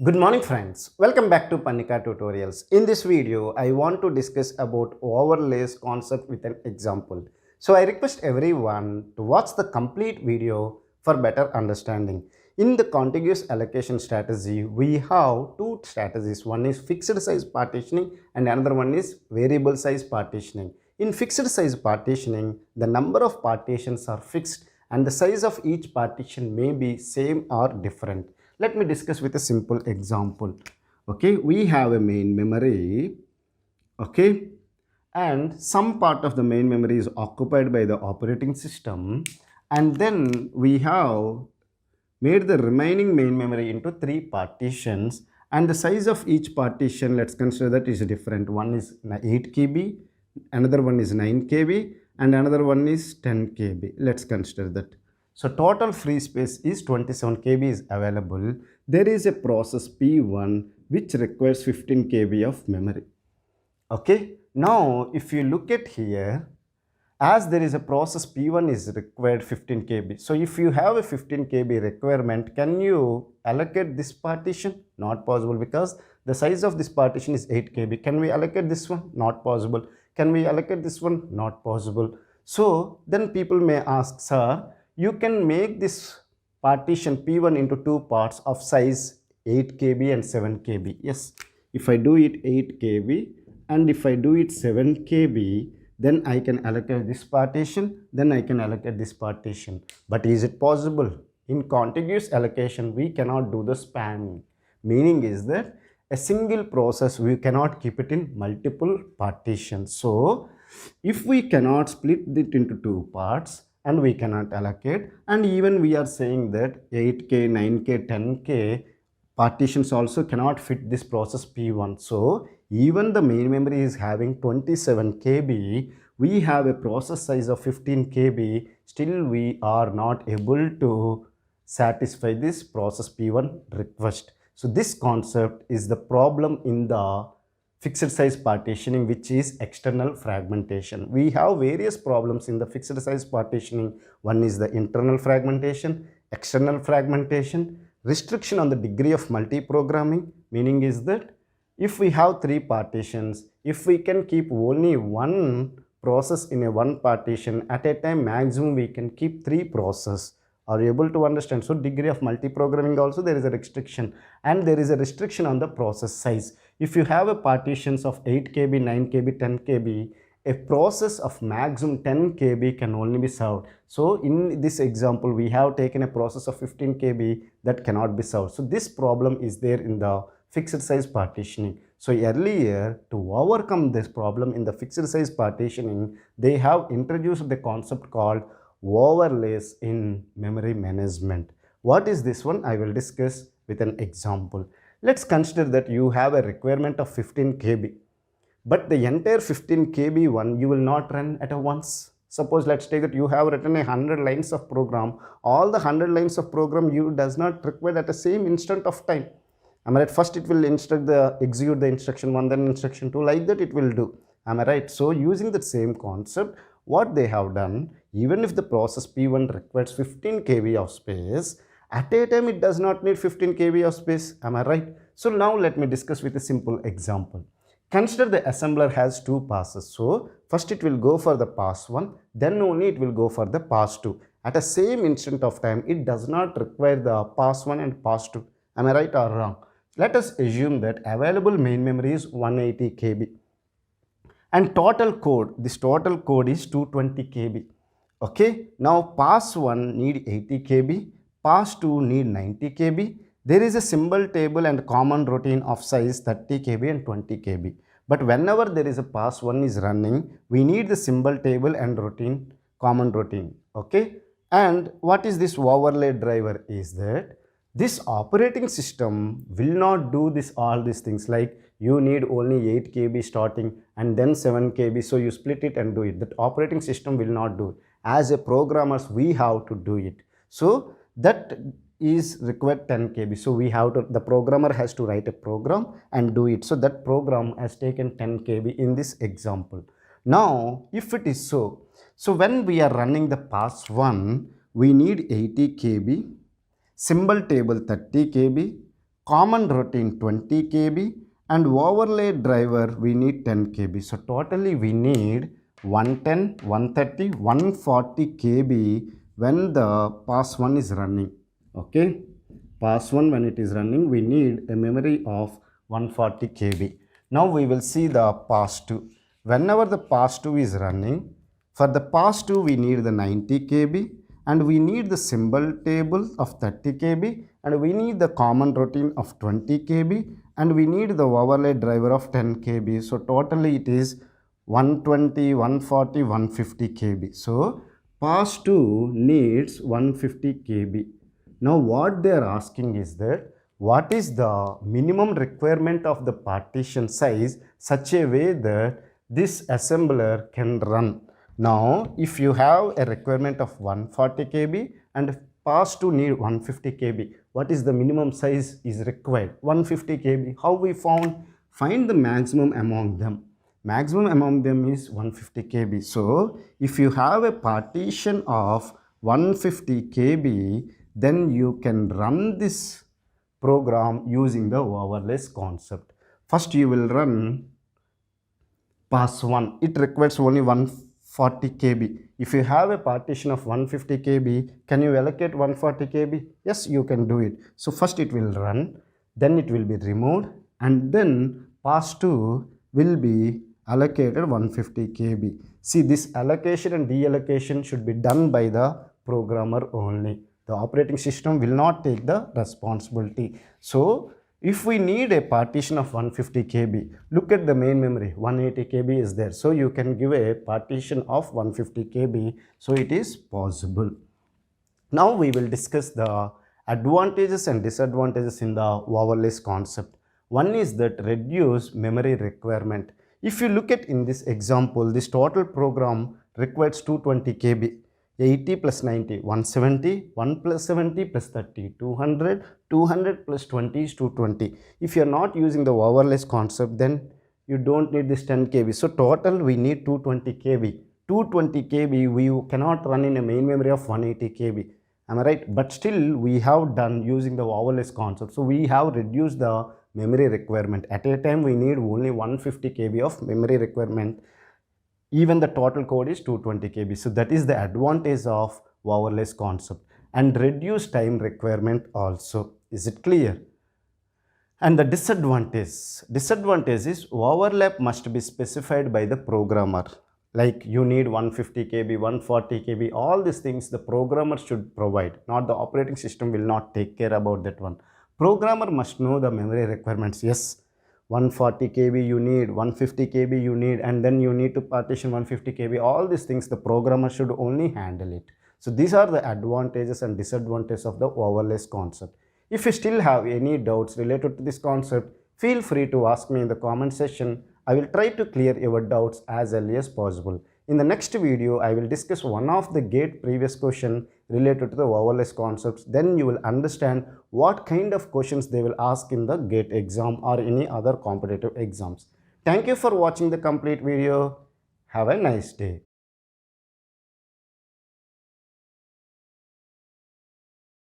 Good morning friends, welcome back to Parnika tutorials. In this video, I want to discuss about overlays concept with an example. So I request everyone to watch the complete video for better understanding. In the contiguous allocation strategy, we have two strategies. One is fixed size partitioning and another one is variable size partitioning. In fixed size partitioning, the number of partitions are fixed and the size of each partition may be same or different. Let me discuss with a simple example. Okay, we have a main memory, okay, and some part of the main memory is occupied by the operating system, and then we have made the remaining main memory into three partitions, and the size of each partition, let's consider that is different. One is 8 KB, another one is 9 KB, and another one is 10 KB. Let's consider that. So total free space is 27 KB is available. There is a process P1 which requires 15 KB of memory. Okay, now if you look at here, as there is a process P1 is required 15 KB. So if you have a 15 KB requirement, can you allocate this partition? Not possible, because the size of this partition is 8 KB. Can we allocate this one? Not possible. Can we allocate this one? Not possible. So then people may ask, sir, you can make this partition P1 into two parts of size 8 KB and 7 KB. Yes, if I do it 8 KB and if I do it 7 KB, then I can allocate this partition, then I can allocate this partition. But is it possible? In contiguous allocation, we cannot do the spanning. Meaning is that a single process, we cannot keep it in multiple partitions. So if we cannot split it into two parts, and we cannot allocate, and even we are saying that 8K, 9K, 10K partitions also cannot fit this process P1. So even the main memory is having 27 KB, we have a process size of 15 KB, still we are not able to satisfy this process P1 request. So this concept is the problem in the fixed size partitioning, which is external fragmentation. We have various problems in the fixed size partitioning. One is the internal fragmentation, external fragmentation, restriction on the degree of multi-programming. Meaning is that if we have three partitions, if we can keep only one process in a one partition at a time, maximum we can keep three processes. Are you able to understand? So degree of multi-programming also there is a restriction, and there is a restriction on the process size. If you have a partitions of 8 KB, 9 KB, 10 KB, a process of maximum 10 KB can only be served. So in this example, we have taken a process of 15 KB that cannot be served. So this problem is there in the fixed size partitioning. So earlier, to overcome this problem in the fixed size partitioning, they have introduced the concept called overlays in memory management. What is this one? I will discuss with an example. Let's consider that you have a requirement of 15 KB, but the entire 15 KB one you will not run at once. Suppose let's take that you have written 100 lines of program. All the 100 lines of program you does not require at the same instant of time. Am I right? First it will execute the instruction 1, then instruction 2, like that it will do. Am I right? So using the same concept, what they have done, even if the process P1 requires 15 KB of space, at a time it does not need 15 KB of space. Am I right? So now let me discuss with a simple example. Consider the assembler has two passes. So first it will go for the pass 1, then only it will go for the pass 2. At the same instant of time, it does not require the pass 1 and pass 2. Am I right or wrong? Let us assume that available main memory is 180 KB. And total code, this total code is 220 KB. Okay, now pass 1 need 80 KB, pass 2 need 90 KB. There is a symbol table and common routine of size 30 KB and 20 KB. But whenever there is a pass 1 is running, we need the symbol table and routine, common routine. Okay, and what is this overlay driver is that this operating system will not do all these things, like you need only 8 KB starting and then 7 KB, so you split it and do it. That operating system will not do it. As a programmers, we have to do it. So that is required 10 KB. So we have to, the programmer has to write a program and do it. So that program has taken 10 KB in this example. Now, if it is so when we are running the pass 1, we need 80 KB, symbol table 30 KB, common routine 20 kb, and overlay driver we need 10 kb. So totally we need 110, 130, 140 kb when the pass 1 is running. Okay, pass 1 when it is running, we need a memory of 140 kb. Now we will see the pass 2. Whenever the pass 2 is running, for the pass 2 we need the 90 kb, and we need the symbol table of 30 kb, and we need the common routine of 20 kb, and we need the overlay driver of 10 kb. So totally it is 120, 140, 150 kb. So pass 2 needs 150 kb. Now what they are asking is that what is the minimum requirement of the partition size such a way that this assembler can run. Now if you have a requirement of 140 kb and pass 2 need 150 kb, what is the minimum size is required? 150 kb. How we found? Find the maximum among them. Maximum among them is 150 kb. So if you have a partition of 150 kb, then you can run this program using the overlays concept. First you will run pass 1. It requires only 140 kb. If you have a partition of 150 kb, can you allocate 140 kb? Yes, you can do it. So first it will run, then it will be removed, and then pass 2 will be allocated 150 kb. See, this allocation and deallocation should be done by the programmer only. The operating system will not take the responsibility. So if we need a partition of 150 kb, look at the main memory, 180 kb is there. So you can give a partition of 150 kb. So it is possible. Now we will discuss the advantages and disadvantages in the overlays concept. One is that reduce memory requirement. If you look at in this example, this total program requires 220 kb. 80 plus 90, 170, 1 plus 70 plus 30, 200, 200 plus 20 is 220. If you are not using the overlays concept, then you don't need this 10 kb. So total we need 220 kb. 220 kb we cannot run in a main memory of 180 kb. Am I right? But still we have done using the overlays concept. So we have reduced the memory requirement. At a time we need only 150 kb of memory requirement. Even the total code is 220 kb. So that is the advantage of overlays concept. And reduce time requirement also. Is it clear? And the disadvantage is overlap must be specified by the programmer. Like you need 150 kb, 140 kb, all these things the programmer should provide. Not the operating system will not take care about that one. Programmer must know the memory requirements. Yes, 140 kb you need, 150 kb you need, and then you need to partition 150 kb. All these things the programmer should only handle it. So these are the advantages and disadvantages of the overlays concept. If you still have any doubts related to this concept, feel free to ask me in the comment section. I will try to clear your doubts as early as possible. In the next video, I will discuss one of the GATE previous question related to the overlays concepts. Then you will understand what kind of questions they will ask in the GATE exam or any other competitive exams. Thank you for watching the complete video. Have a nice day.